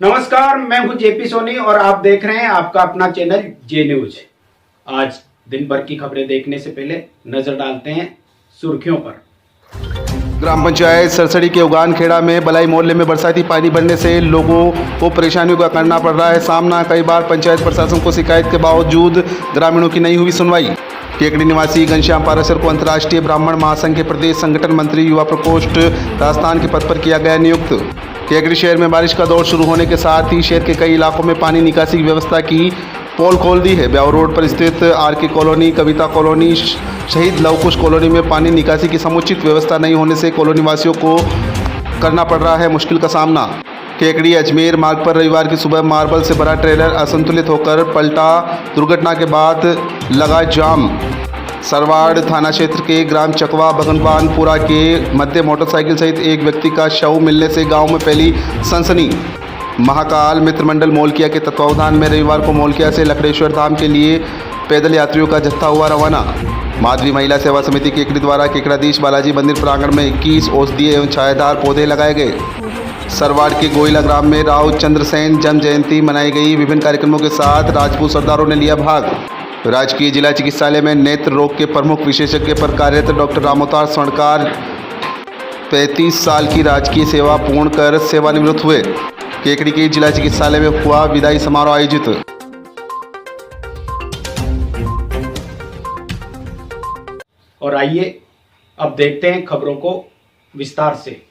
नमस्कार, मैं हूं जेपी सोनी और आप देख रहे हैं आपका अपना चैनल जे न्यूज। आज दिन भर की खबरें देखने से पहले नजर डालते हैं सुर्खियों पर। ग्राम पंचायत सरसड़ी के उगानखेड़ा में बलाई मोहल्ले में बरसाती पानी बढ़ने से लोगों को परेशानियों का करना पड़ रहा है सामना। कई बार पंचायत प्रशासन को शिकायत के बावजूद ग्रामीणों की नहीं हुई सुनवाई। केकड़ी निवासी घनश्याम पाराशर को अंतर्राष्ट्रीय ब्राह्मण महासंघ के प्रदेश संगठन मंत्री युवा प्रकोष्ठ राजस्थान के पद पर किया गया नियुक्त। केकड़ी शहर में बारिश का दौर शुरू होने के साथ ही शहर के कई इलाकों में पानी निकासी की व्यवस्था की पोल खोल दी है। ब्यावर रोड पर स्थित आरके कॉलोनी, कविता कॉलोनी, शहीद लवकुश कॉलोनी में पानी निकासी की समुचित व्यवस्था नहीं होने से कॉलोनी वासियों को करना पड़ रहा है मुश्किल का सामना। केकड़ी अजमेर मार्ग पर रविवार की सुबह मार्बल से भरा ट्रेलर असंतुलित होकर पलटा। दुर्घटना के बाद लगा जाम। सरवाड़ थाना क्षेत्र के ग्राम चकवा भगवानपुरा के मध्य मोटरसाइकिल सहित एक व्यक्ति का शव मिलने से गांव में फैली सनसनी। महाकाल मित्र मंडल मोलकिया के तत्वावधान में रविवार को मोलकिया से लखड़ेश्वर धाम के लिए पैदल यात्रियों का जत्था हुआ रवाना। माधवी महिला सेवा समिति केकड़ी द्वारा केकड़ाधीश बालाजी मंदिर प्रांगण में 21 औषधीय एवं छायादार पौधे लगाए गए। सरवाड़ के गोइला ग्राम में राव चंद्रसेन जन्म जयंती मनाई गई। विभिन्न कार्यक्रमों के साथ राजपूत सरदारों ने लिया भाग। राजकीय जिला चिकित्सालय में नेत्र रोग के प्रमुख विशेषज्ञ पर कार्यरत डॉक्टर रामोतार स्वर्णकार 35 साल की राजकीय सेवा पूर्ण कर सेवानिवृत्त हुए। केकड़ी के जिला चिकित्सालय में हुआ विदाई समारोह आयोजित। और आइए अब देखते हैं खबरों को विस्तार से।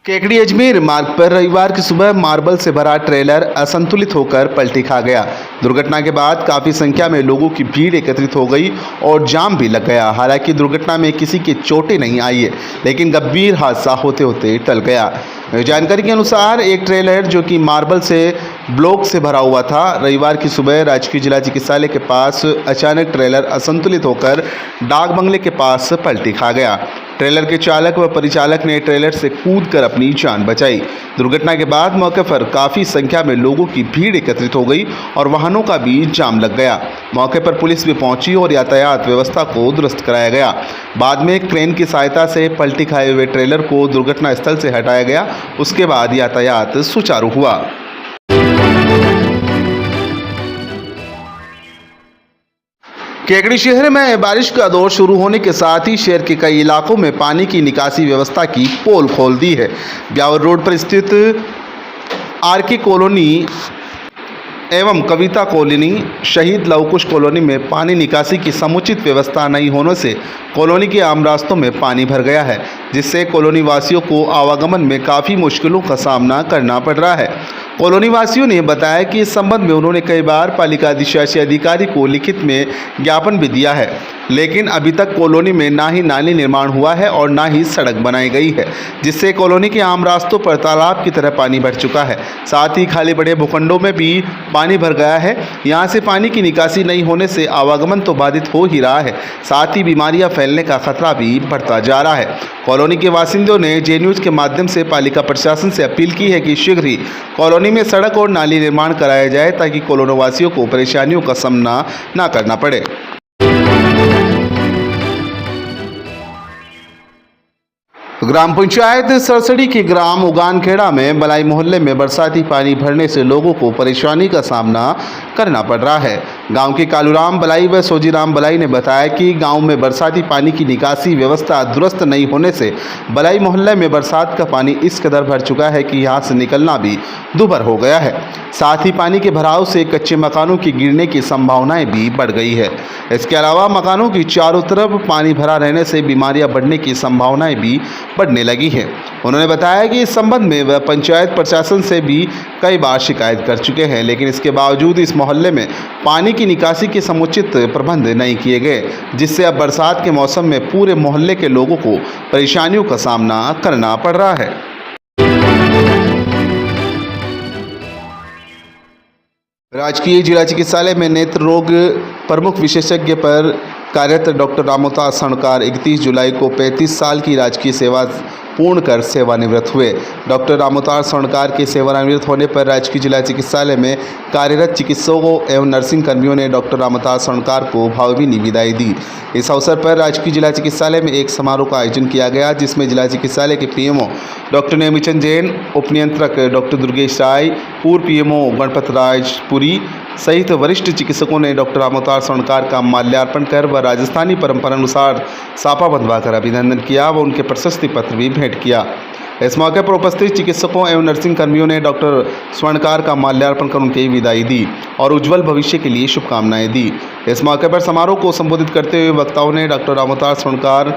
केकड़ी अजमेर मार्ग पर रविवार की सुबह मार्बल से भरा ट्रेलर असंतुलित होकर पलटी खा गया। दुर्घटना के बाद काफ़ी संख्या में लोगों की भीड़ एकत्रित हो गई और जाम भी लग गया। हालांकि दुर्घटना में किसी के चोटें नहीं आई है, लेकिन गंभीर हादसा होते होते टल गया। जानकारी के अनुसार एक ट्रेलर जो कि मार्बल से ब्लॉक से भरा हुआ था, रविवार की सुबह राजकीय जिला चिकित्सालय के पास अचानक ट्रेलर असंतुलित होकर डाक बंगले के पास पलटी खा गया। ट्रेलर के चालक व परिचालक ने ट्रेलर से कूदकर अपनी जान बचाई। दुर्घटना के बाद मौके पर काफ़ी संख्या में लोगों की भीड़ एकत्रित हो गई और वाहनों का भी जाम लग गया। मौके पर पुलिस भी पहुंची और यातायात व्यवस्था को दुरुस्त कराया गया। बाद में क्रेन की सहायता से पलटी खाए हुए ट्रेलर को दुर्घटना स्थल से हटाया गया। उसके बाद यातायात सुचारू हुआ। केकड़ी शहर में बारिश का दौर शुरू होने के साथ ही शहर के कई इलाकों में पानी की निकासी व्यवस्था की पोल खोल दी है। ब्यावर रोड पर स्थित आरके कॉलोनी एवं कविता कॉलोनी, शहीद लवकुश कॉलोनी में पानी निकासी की समुचित व्यवस्था नहीं होने से कॉलोनी के आम रास्तों में पानी भर गया है, जिससे कॉलोनी वासियों को आवागमन में काफ़ी मुश्किलों का सामना करना पड़ रहा है। कॉलोनी वासियों ने बताया कि इस संबंध में उन्होंने कई बार पालिका अधिकारी को लिखित में ज्ञापन भी दिया है, लेकिन अभी तक कॉलोनी में ना ही नाली निर्माण हुआ है और ना ही सड़क बनाई गई है, जिससे कॉलोनी के आम रास्तों पर तालाब की तरह पानी भर चुका है। साथ ही खाली बड़े भूखंडों में भी पानी भर गया है। यहाँ से पानी की निकासी नहीं होने से आवागमन तो बाधित हो ही रहा है, साथ ही बीमारियां फैलने का खतरा भी बढ़ता जा रहा है। कॉलोनी के बासिंदों ने जे न्यूज के माध्यम से पालिका प्रशासन से अपील की है कि शीघ्र ही कॉलोनी में सड़क और नाली निर्माण कराया जाए, ताकि कॉलोनी वासियों को परेशानियों का सामना न करना पड़े। ग्राम पंचायत सरसड़ी के ग्राम उगानखेड़ा में बलाई मोहल्ले में बरसाती पानी भरने से लोगों को परेशानी का सामना करना पड़ रहा है। गांव के कालूराम बलाई व सोजीराम बलाई ने बताया कि गांव में बरसाती पानी की निकासी व्यवस्था दुरुस्त नहीं होने से बलाई मोहल्ले में बरसात का पानी इस कदर भर चुका है कि यहां से निकलना भी दुभर हो गया है। साथ ही पानी के भराव से कच्चे मकानों की गिरने की संभावनाएं भी बढ़ गई है। इसके अलावा मकानों की चारों तरफ पानी भरा रहने से बीमारियां बढ़ने की संभावनाएं भी बढ़ने लगी है। उन्होंने बताया कि इस संबंध में वह पंचायत प्रशासन से भी कई बार शिकायत कर चुके हैं, लेकिन इसके बावजूद इस मोहल्ले में पानी की निकासी के समुचित प्रबंध नहीं किए गए, जिससे अब बरसात के मौसम में पूरे मोहल्ले के लोगों को परेशानियों का सामना करना पड़ रहा है। राजकीय जिला चिकित्सालय में नेत्र रोग प्रमुख विशेषज्ञ पर कार्यरत डॉक्टर रामोतार स्वर्णकार 31 जुलाई को 35 साल की राजकीय सेवा पूर्ण कर सेवानिवृत्त हुए। डॉक्टर रामोतार स्वर्णकार के सेवानिवृत्त होने पर राजकीय जिला चिकित्सालय में कार्यरत चिकित्सकों एवं नर्सिंग कर्मियों ने डॉक्टर रामोतार स्वर्णकार को भावभीनी विदाई दी। इस अवसर पर राजकीय जिला चिकित्सालय में एक समारोह का आयोजन किया गया, जिसमें जिला चिकित्सालय के पीएमओ डॉक्टर नेमिचंद जैन, उपनियंत्रक डॉक्टर दुर्गेश राय, पूर्व पीएमओ गणपत राजपुरी सहित वरिष्ठ चिकित्सकों ने डॉक्टर अवतार स्वर्णकार का माल्यार्पण कर व राजस्थानी परंपरानुसार साफा बंधवाकर अभिनंदन किया व उनके प्रशस्ति पत्र भी भेंट किया। इस मौके पर उपस्थित चिकित्सकों एवं नर्सिंग कर्मियों ने डॉक्टर स्वर्णकार का माल्यार्पण कर उनकी विदाई दी और उज्जवल भविष्य के लिए शुभकामनाएं दी। इस मौके पर समारोह को संबोधित करते हुए वक्ताओं ने डॉक्टर अवतार स्वर्णकार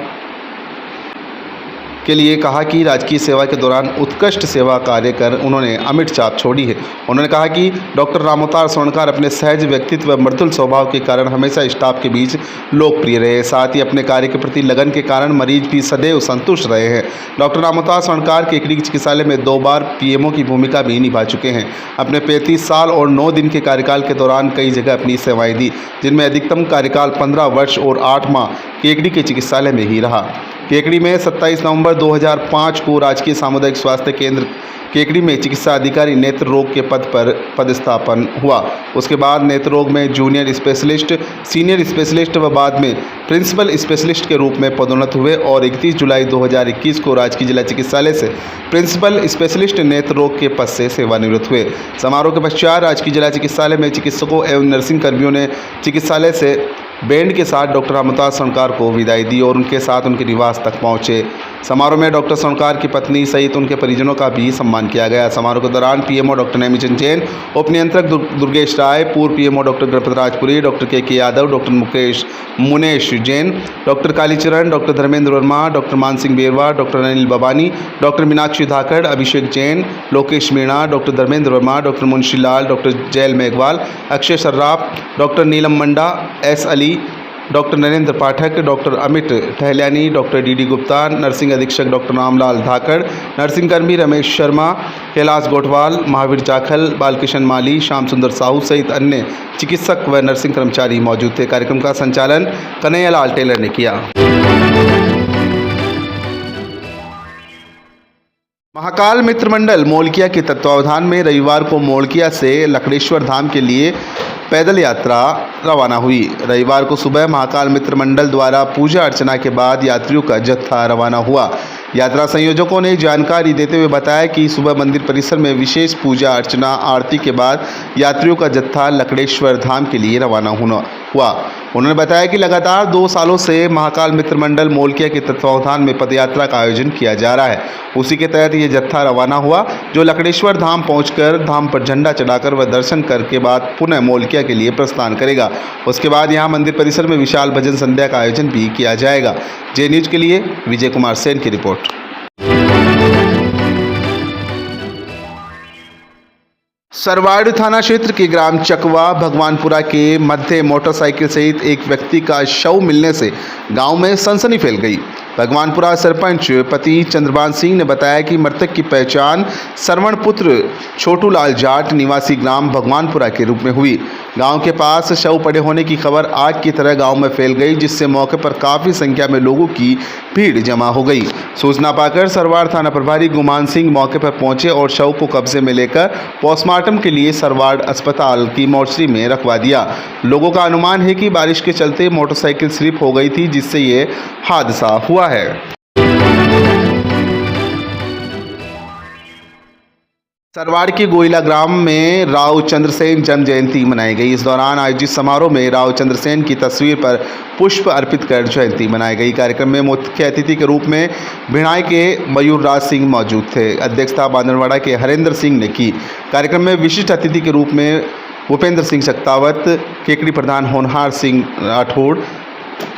के लिए कहा कि राजकीय सेवा के दौरान उत्कृष्ट सेवा कार्य कर उन्होंने अमिट छाप छोड़ी है। उन्होंने कहा कि डॉक्टर रामअवतार स्वर्णकार अपने सहज व्यक्तित्व व मृदुल स्वभाव के कारण हमेशा स्टाफ के बीच लोकप्रिय रहे। साथ ही अपने कार्य के प्रति लगन के कारण मरीज भी सदैव संतुष्ट रहे हैं। डॉक्टर रामअवतार स्वर्णकार केकड़ी चिकित्सालय में 2 बार पीएमओ की भूमिका भी निभा चुके हैं। अपने 35 साल और 9 दिन के कार्यकाल के दौरान कई जगह अपनी सेवाएं दी, जिनमें अधिकतम कार्यकाल 15 वर्ष और 8 माह केकड़ी के चिकित्सालय में ही रहा। केकड़ी में 27 नवंबर 2005 को राजकीय सामुदायिक स्वास्थ्य केंद्र केकड़ी में चिकित्सा अधिकारी नेत्र रोग के पद पर पदस्थापन हुआ। उसके बाद नेत्र रोग में जूनियर स्पेशलिस्ट, सीनियर स्पेशलिस्ट व बाद में प्रिंसिपल स्पेशलिस्ट के रूप में पदोन्नत हुए और 31 जुलाई 2021 को राजकीय जिला चिकित्सालय से प्रिंसिपल स्पेशलिस्ट नेत्र रोग के पद से सेवानिवृत्त हुए। समारोह के पश्चात राजकीय जिला चिकित्सालय में चिकित्सकों एवं नर्सिंग कर्मियों ने चिकित्सालय से बैंड के साथ डॉक्टर अवतार स्वर्णकार को विदाई दी और उनके साथ उनके निवास तक पहुंचे। समारोह में डॉक्टर स्वर्णकार की पत्नी सहित उनके परिजनों का भी सम्मान किया गया। समारोह के दौरान पीएमओ डॉक्टर नेमीचंद जैन, उप नियंत्रक दुर्गेश राय, पूर्व PMO doctor Ganpat Rajpuri, doctor K Yadav, doctor Munesh Jain, doctor Kalicharan, doctor Dharmendra Verma, doctor Mansingh Berwa, doctor Anil Babani, doctor Meenakshi Dhakad, Abhishek Jain, Lokesh Meena, doctor Dharmendra Verma, doctor Munshi Lal, doctor Jail Meghwal, Akshay Sarraf, doctor Neelam Manda, S Ali, doctor Narendra Pathak, doctor Amit Tahliani, doctor DD Gupta, nursing अधीक्षक डॉक्टर रामलाल धाकड़, नर्सिंग कर्मी रमेश शर्मा, कैलाश गोटवाल, महावीर जाखल, बालकिशन माली, श्याम सुंदर साहू सहित अन्य चिकित्सक व नर्सिंग कर्मचारी मौजूद थे। कार्यक्रम का संचालन कन्हैयालाल टेलर ने किया। महाकाल मित्र मंडल मोलकिया के तत्वावधान में रविवार को मोलकिया से लकड़ेश्वर धाम के लिए पैदल यात्रा रवाना हुई। रविवार को सुबह महाकाल मित्र मंडल द्वारा पूजा अर्चना के बाद यात्रियों का जत्था रवाना हुआ। यात्रा संयोजकों ने जानकारी देते हुए बताया कि सुबह मंदिर परिसर में विशेष पूजा अर्चना आरती के बाद यात्रियों का जत्था लकड़ेश्वर धाम के लिए रवाना हुआ। उन्होंने बताया कि लगातार 2 सालों से महाकाल मित्र मंडल मोलकिया के तत्वावधान में पदयात्रा का आयोजन किया जा रहा है। उसी के तहत ये जत्था रवाना हुआ, जो लकड़ेश्वर धाम पहुंचकर धाम पर झंडा चढ़ाकर व दर्शन करके बाद पुनः मोलकिया के लिए प्रस्थान करेगा। उसके बाद यहां मंदिर परिसर में विशाल भजन संध्या का आयोजन भी किया जाएगा। जे न्यूज के लिए विजय कुमार सेन की रिपोर्ट। सरवाड़ थाना क्षेत्र के ग्राम चकवा भगवानपुरा के मध्य मोटरसाइकिल सहित एक व्यक्ति का शव मिलने से गांव में सनसनी फैल गई। भगवानपुरा सरपंच पति चंद्रभान सिंह ने बताया कि मृतक की पहचान सरवण पुत्र छोटू लाल जाट निवासी ग्राम भगवानपुरा के रूप में हुई। गांव के पास शव पड़े होने की खबर आग की तरह गांव में फैल गई, जिससे मौके पर काफ़ी संख्या में लोगों की भीड़ जमा हो गई। सूचना पाकर सरवाड़ थाना प्रभारी गुमान सिंह मौके पर पहुंचे और शव को कब्जे में लेकर पोस्टमार्टम के लिए सरवाड़ अस्पताल की मोर्चरी में रखवा दिया। लोगों का अनुमान है कि बारिश के चलते मोटरसाइकिल स्लिप हो गई थी, जिससे ये हादसा हुआ है। सरवाड़ के गोइला ग्राम में राव चंद्रसेन जन्म जयंती मनाई गई। इस दौरान आयोजित समारोह में राव चंद्रसेन की तस्वीर पर पुष्प अर्पित कर जयंती मनाई गई। कार्यक्रम में मुख्य अतिथि के रूप में भिणाई के मयूर राज सिंह मौजूद थे। अध्यक्षता बांदरवाड़ा के हरेंद्र सिंह ने की। कार्यक्रम में विशिष्ट अतिथि के रूप में भूपेंद्र सिंह शक्तावत, केकड़ी प्रधान होनहार सिंह राठौड़,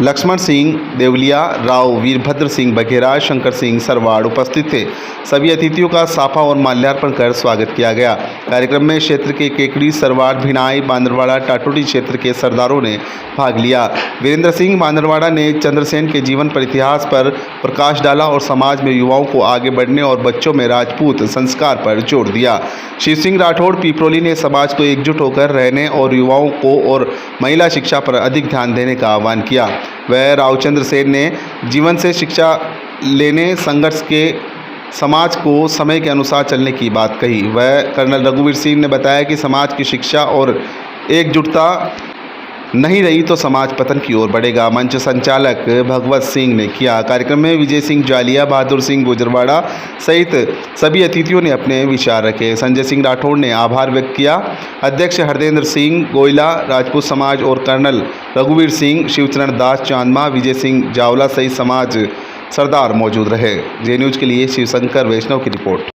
लक्ष्मण सिंह देवलिया, राव वीरभद्र सिंह बघेरा, शंकर सिंह सरवाड़ उपस्थित थे। सभी अतिथियों का साफा और माल्यार्पण कर स्वागत किया गया। कार्यक्रम में क्षेत्र के केकड़ी, सरवाड़, भिणाई, बांदरवाड़ा, टाटोटी क्षेत्र के सरदारों ने भाग लिया। वीरेंद्र सिंह बांदरवाड़ा ने चंद्रसेन के जीवन पर इतिहास पर प्रकाश डाला और समाज में युवाओं को आगे बढ़ने और बच्चों में राजपूत संस्कार पर जोर दिया। शिव सिंह राठौड़ पीपरोली ने समाज को एकजुट होकर रहने और युवाओं को और महिला शिक्षा पर अधिक ध्यान देने का आह्वान किया। वह राव चंद्रसेन ने जीवन से शिक्षा लेने, संघर्ष के समाज को समय के अनुसार चलने की बात कही। वह कर्नल रघुवीर सिंह ने बताया कि समाज की शिक्षा और एकजुटता नहीं रही तो समाज पतन की ओर बढ़ेगा, मंच संचालक भगवत सिंह ने किया। कार्यक्रम में विजय सिंह जालिया, बहादुर सिंह गुजरवाड़ा सहित सभी अतिथियों ने अपने विचार रखे। संजय सिंह राठौड़ ने आभार व्यक्त किया। अध्यक्ष हरदेंद्र सिंह गोयला, राजपूत समाज और कर्नल रघुवीर सिंह, शिवचरण दास चांदमा, विजय सिंह जावला सहित समाज सरदार मौजूद रहे। जे न्यूज के लिए शिवशंकर वैष्णव की रिपोर्ट।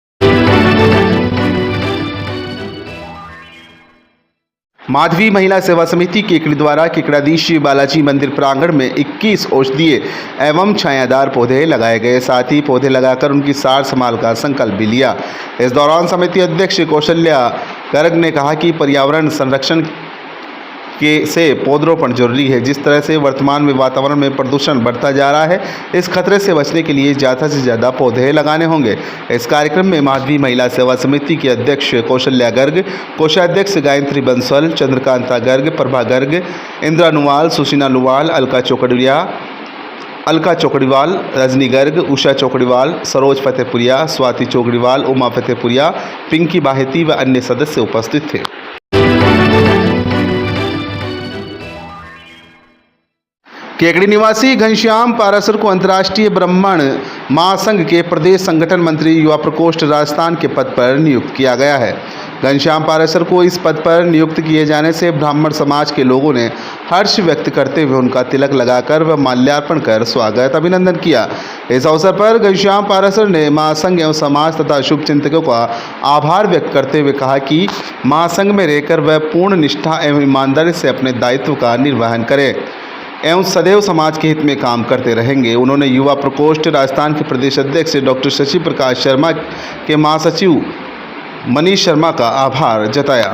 माधवी महिला सेवा समिति केकड़ी द्वारा केकड़ाधीश बालाजी मंदिर प्रांगण में 21 औषधीय एवं छायादार पौधे लगाए गए। साथ ही पौधे लगाकर उनकी सार संभाल का संकल्प भी लिया। इस दौरान समिति अध्यक्ष कौशल्या गर्ग ने कहा कि पर्यावरण संरक्षण से पौधरोपण जरूरी है। जिस तरह से वर्तमान में वातावरण में प्रदूषण बढ़ता जा रहा है, इस खतरे से बचने के लिए ज़्यादा से ज़्यादा पौधे लगाने होंगे। इस कार्यक्रम में माधवी महिला सेवा समिति के अध्यक्ष कौशल्या गर्ग, कोषाध्यक्ष गायत्री बंसल, चंद्रकांता गर्ग, प्रभा गर्ग, इंद्रा नुवाल, सुशीना लुवाल, अलका चौकड़ीवाल, रजनी गर्ग, उषा चौकड़ीवाल, सरोज फतेहपुरिया, स्वाति चौकड़ीवाल, उमा फतेहपुरिया, पिंकी बाहेती व अन्य सदस्य उपस्थित थे। केकड़ी निवासी घनश्याम पारासर को अंतर्राष्ट्रीय ब्राह्मण महासंघ के प्रदेश संगठन मंत्री युवा प्रकोष्ठ राजस्थान के पद पर नियुक्त किया गया है। घनश्याम पारासर को इस पद पर नियुक्त किए जाने से ब्राह्मण समाज के लोगों ने हर्ष व्यक्त करते हुए उनका तिलक लगाकर व माल्यार्पण कर स्वागत अभिनंदन किया। इस अवसर पर घनश्याम पारासर ने महासंघ एवं समाज तथा शुभ चिंतकों का आभार व्यक्त करते हुए कहा कि महासंघ में रहकर वह पूर्ण निष्ठा एवं ईमानदारी से अपने दायित्व का निर्वहन करें एवं सदैव समाज के हित में काम करते रहेंगे। उन्होंने युवा प्रकोष्ठ राजस्थान के प्रदेश अध्यक्ष डॉक्टर शशि प्रकाश शर्मा के महासचिव मनीष शर्मा का आभार जताया।